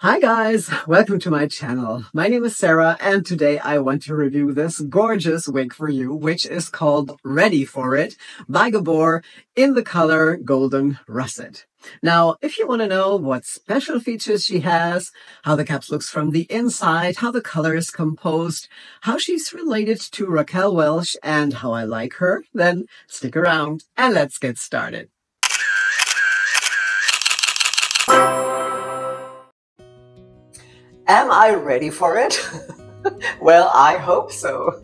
Hi guys, welcome to my channel. My name is Sarah and today I want to review this gorgeous wig for you, which is called Ready For It by Gabor in the color Golden Russet. Now, if you want to know what special features she has, how the cap looks from the inside, how the color is composed, how she's related to Raquel Welch, and how I like her, then stick around and let's get started. Am I ready for it? Well, I hope so.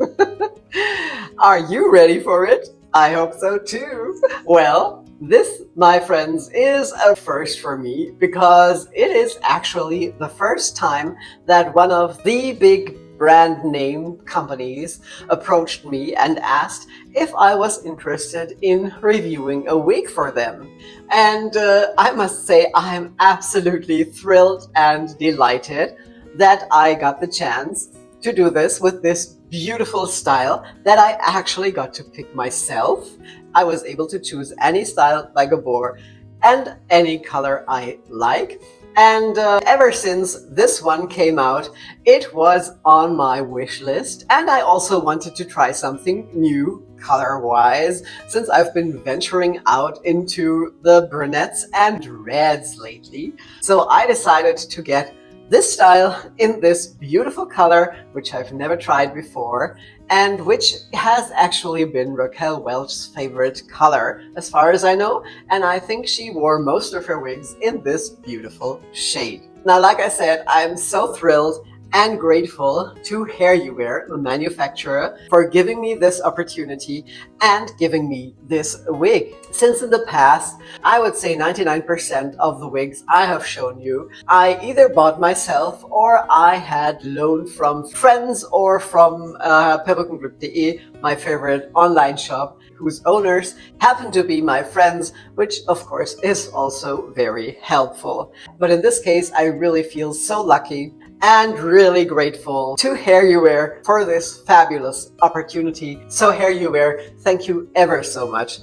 Are you ready for it? I hope so too. Well, this, my friends, is a first for me because it is actually the first time that one of the big brand name companies approached me and asked if I was interested in reviewing a wig for them. And I must say I'm absolutely thrilled and delighted that I got the chance to do this with this beautiful style that I actually got to pick myself. I was able to choose any style by Gabor and any color I like. And ever since this one came out, it was on my wish list. And I also wanted to try something new color-wise, since I've been venturing out into the brunettes and reds lately. So I decided to get this style in this beautiful color, which I've never tried before, and which has actually been Raquel Welch's favorite color, as far as I know, and I think she wore most of her wigs in this beautiful shade. Now, like I said, I'm so thrilled and grateful to Hair You Wear, the manufacturer, for giving me this opportunity and giving me this wig. Since in the past, I would say 99% of the wigs I have shown you, I either bought myself or I had loaned from friends or from perückenglück.de, my favorite online shop, whose owners happen to be my friends, which of course is also very helpful. But in this case, I really feel so lucky and really grateful to Hair You Wear for this fabulous opportunity. So Hair You Wear, thank you ever so much.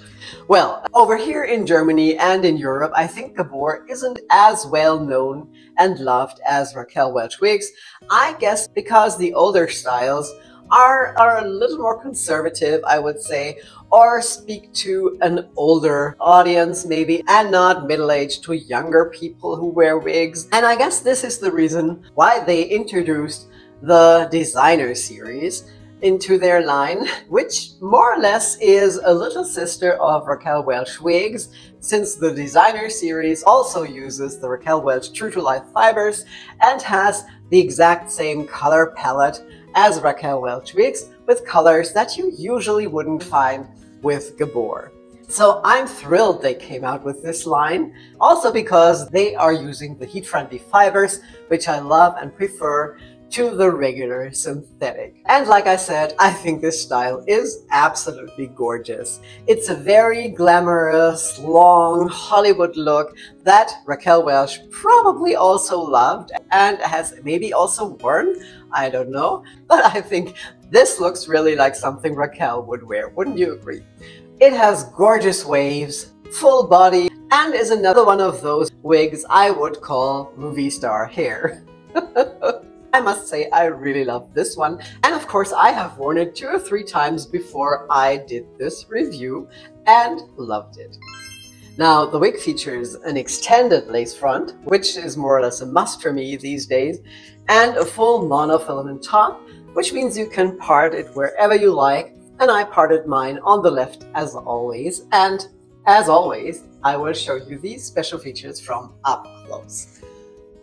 Well, over here in Germany and in Europe, I think Gabor isn't as well known and loved as Raquel Welch wigs. I guess because the older styles are a little more conservative, I would say, or speak to an older audience maybe, and not middle-aged to younger people who wear wigs. And I guess this is the reason why they introduced the designer series into their line, which more or less is a little sister of Raquel Welch wigs, since the designer series also uses the Raquel Welch True to Life fibers and has the exact same color palette as Raquel Welch wigs, with colors that you usually wouldn't find with Gabor. So I'm thrilled they came out with this line, also because they are using the heat-friendly fibers, which I love and prefer to the regular synthetic. And like I said, I think this style is absolutely gorgeous. It's a very glamorous, long Hollywood look that Raquel Welch probably also loved and has maybe also worn. I don't know, but I think this looks really like something Raquel would wear. Wouldn't you agree? It has gorgeous waves, full body, and is another one of those wigs I would call movie star hair. I must say I really love this one, and of course I have worn it 2 or 3 times before I did this review and loved it. Now, the wig features an extended lace front, which is more or less a must for me these days, and a full monofilament top, which means you can part it wherever you like, and I parted mine on the left as always. And as always, I will show you these special features from up close.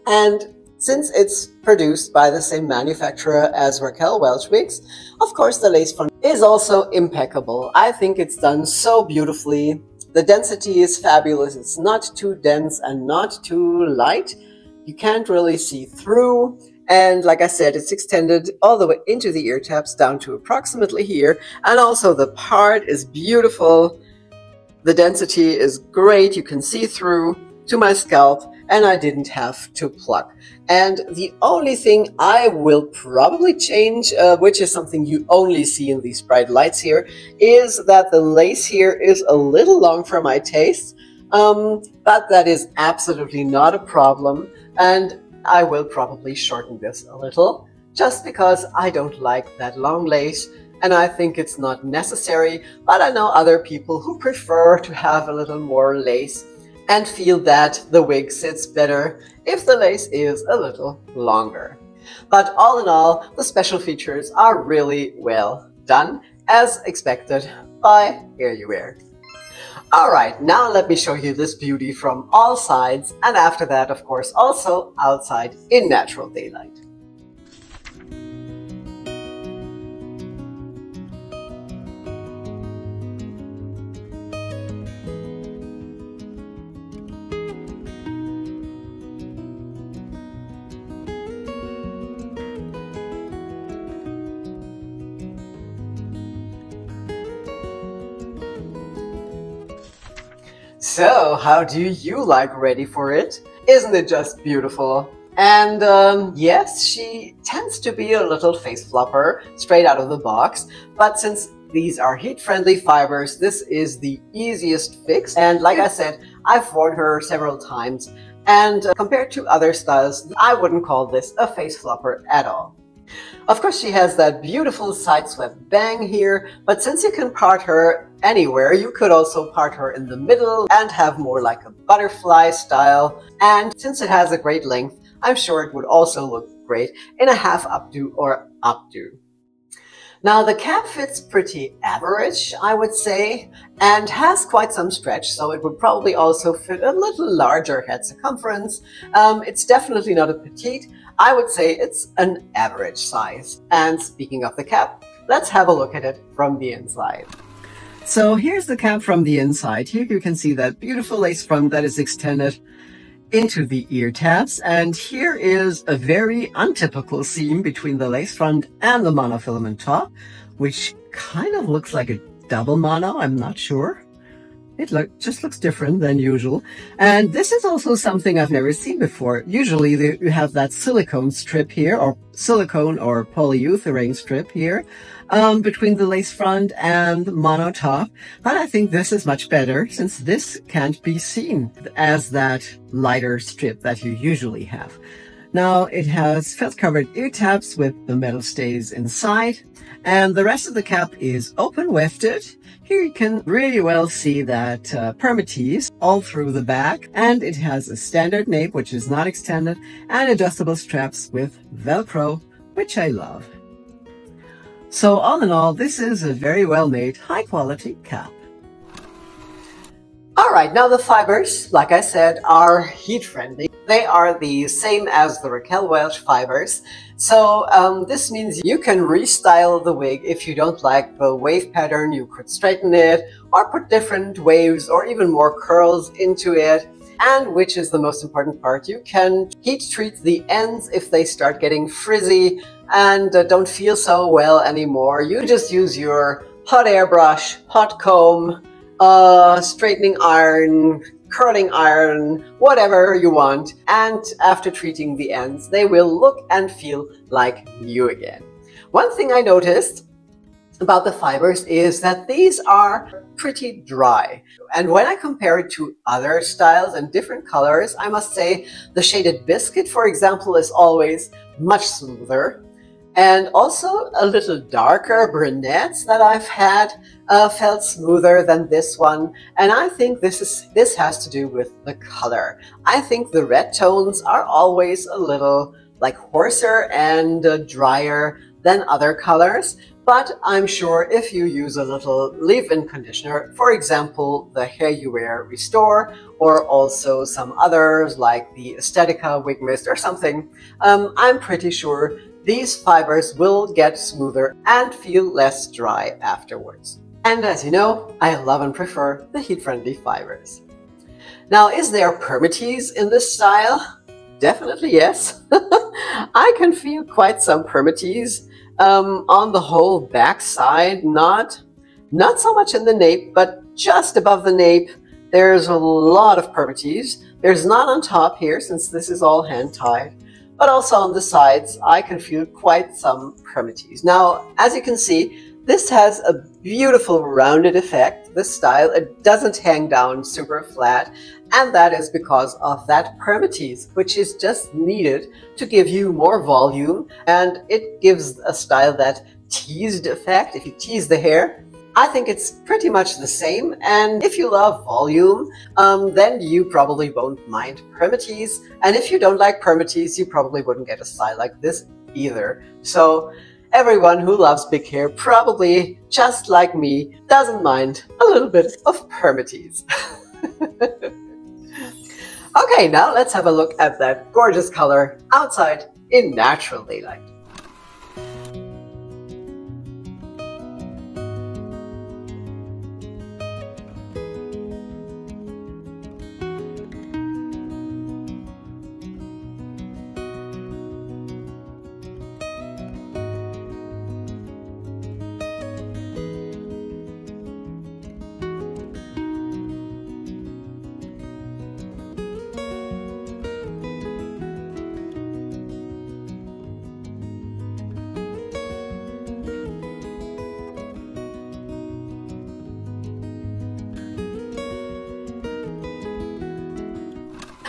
And since it's produced by the same manufacturer as Raquel Welch wigs, of course the lace front is also impeccable. I think it's done so beautifully. The density is fabulous. It's not too dense and not too light. You can't really see through. And like I said, it's extended all the way into the ear tabs down to approximately here. And also the part is beautiful. The density is great. You can see through to my scalp, and I didn't have to pluck. And the only thing I will probably change, which is something you only see in these bright lights here, is that the lace here is a little long for my taste. But that is absolutely not a problem. And I will probably shorten this a little, just because I don't like that long lace, and I think it's not necessary, but I know other people who prefer to have a little more lace and feel that the wig sits better if the lace is a little longer. But all in all, the special features are really well done, as expected by Hairline. Alright, now let me show you this beauty from all sides, and after that, of course, also outside in natural daylight. So, how do you like Ready for It? Isn't it just beautiful? And yes, she tends to be a little face flopper straight out of the box, but since these are heat-friendly fibers, this is the easiest fix. And like I said, I've worn her several times, and compared to other styles, I wouldn't call this a face flopper at all. Of course, she has that beautiful side-swept bang here, but since you can part her anywhere, you could also part her in the middle and have more like a butterfly style. And since it has a great length, I'm sure it would also look great in a half updo or updo. Now the cap fits pretty average, I would say, and has quite some stretch, so it would probably also fit a little larger head circumference. It's definitely not a petite. I would say it's an average size. And speaking of the cap, let's have a look at it from the inside. So here's the cap from the inside. Here you can see that beautiful lace front that is extended into the ear tabs, and here is a very untypical seam between the lace front and the monofilament top, which kind of looks like a double mono. I'm not sure. It just looks different than usual. And this is also something I've never seen before. Usually you have that silicone strip here, or silicone or polyurethane strip here, between the lace front and the mono top. But I think this is much better, since this can't be seen as that lighter strip that you usually have. Now it has felt-covered ear tabs with the metal stays inside, and the rest of the cap is open wefted. Here you can really well see that permatease all through the back, and it has a standard nape, which is not extended, and adjustable straps with Velcro, which I love. So all in all, this is a very well-made, high-quality cap. Alright, now the fibers, like I said, are heat-friendly. They are the same as the Raquel Welch fibers. So this means you can restyle the wig. If you don't like the wave pattern, you could straighten it or put different waves or even more curls into it. And which is the most important part, you can heat treat the ends if they start getting frizzy and don't feel so well anymore. You just use your hot airbrush, hot comb, straightening iron, curling iron, whatever you want, and after treating the ends, they will look and feel like new again. One thing I noticed about the fibers is that these are pretty dry, and when I compare it to other styles and different colors, I must say the shaded biscuit, for example, is always much smoother. And also a little darker brunettes that I've had felt smoother than this one. And I think this has to do with the color. I think the red tones are always a little like hoarser and drier than other colors. But I'm sure if you use a little leave-in conditioner, for example, the Hairline Restore, or also some others like the Estetica Wig Mist or something, I'm pretty sure these fibers will get smoother and feel less dry afterwards. And as you know, I love and prefer the heat-friendly fibers. Now, is there permatease in this style? Definitely yes. I can feel quite some permatease on the whole back side, not so much in the nape, but just above the nape, there's a lot of permatease. There's not on top here, since this is all hand-tied, but also on the sides, I can feel quite some permatease. Now, as you can see, this has a beautiful rounded effect, this style. It doesn't hang down super flat, And that is because of that permatease, which is just needed to give you more volume, and it gives a style that teased effect. If you tease the hair, I think it's pretty much the same. And if you love volume, then you probably won't mind permatease. And if you don't like permatease, you probably wouldn't get a style like this either. So everyone who loves big hair, probably just like me, doesn't mind a little bit of permatease. Okay, now let's have a look at that gorgeous color outside in natural daylight.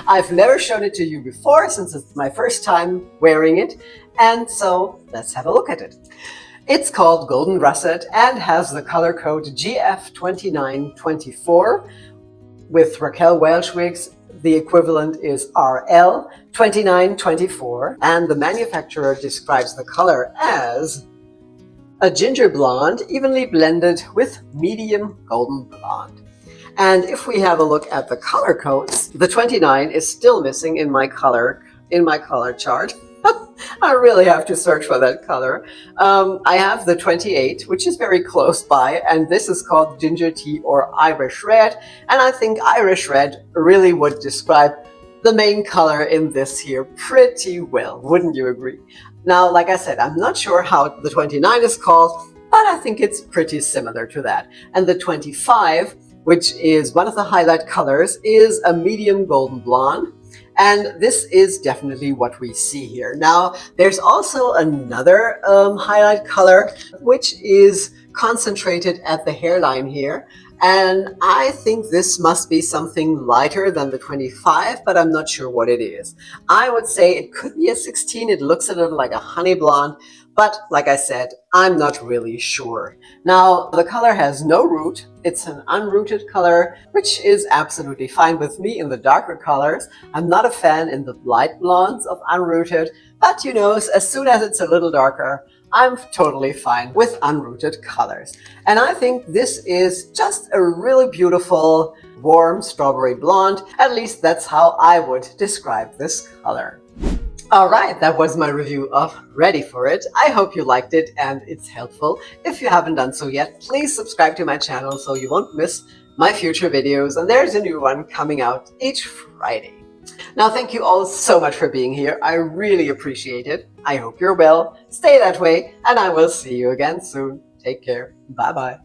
I've never shown it to you before since it's my first time wearing it, and so let's have a look at it. It's called Golden Russet and has the color code GF2924. With Raquel Welch wigs, the equivalent is RL2924, and the manufacturer describes the color as a ginger blonde evenly blended with medium golden blonde. And if we have a look at the color codes, the 29 is still missing in my color chart. I really have to search for that color. I have the 28, which is very close by, and this is called Ginger Tea or Irish Red. And I think Irish Red really would describe the main color in this here pretty well. Wouldn't you agree? Now, like I said, I'm not sure how the 29 is called, but I think it's pretty similar to that. And the 25, which is one of the highlight colors, is a medium golden blonde. And this is definitely what we see here. Now, there's also another highlight color, which is concentrated at the hairline here. And I think this must be something lighter than the 25, but I'm not sure what it is. I would say it could be a 16. It looks a little like a honey blonde, but like I said, I'm not really sure. Now, the color has no root. It's an unrooted color, which is absolutely fine with me in the darker colors. I'm not a fan in the light blondes of unrooted, but you know, as soon as it's a little darker, I'm totally fine with unrooted colors. And I think this is just a really beautiful, warm strawberry blonde. At least that's how I would describe this color. Alright, that was my review of Ready for It. I hope you liked it and it's helpful. If you haven't done so yet, please subscribe to my channel so you won't miss my future videos. And there's a new one coming out each Friday. Now, thank you all so much for being here. I really appreciate it. I hope you're well. Stay that way, and I will see you again soon. Take care. Bye-bye.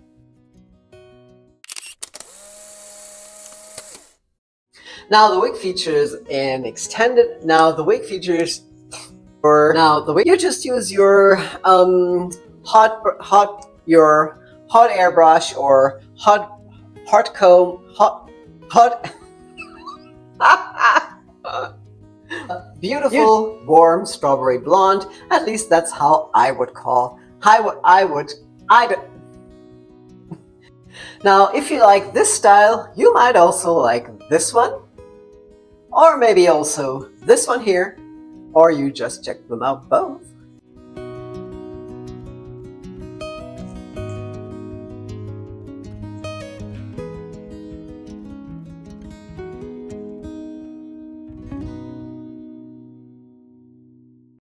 Now the wig features an extended. You just use your hot air brush or hot comb, beautiful warm strawberry blonde. At least that's how I would call. Now, if you like this style, you might also like this one. Or maybe also this one here, or you just check them out both.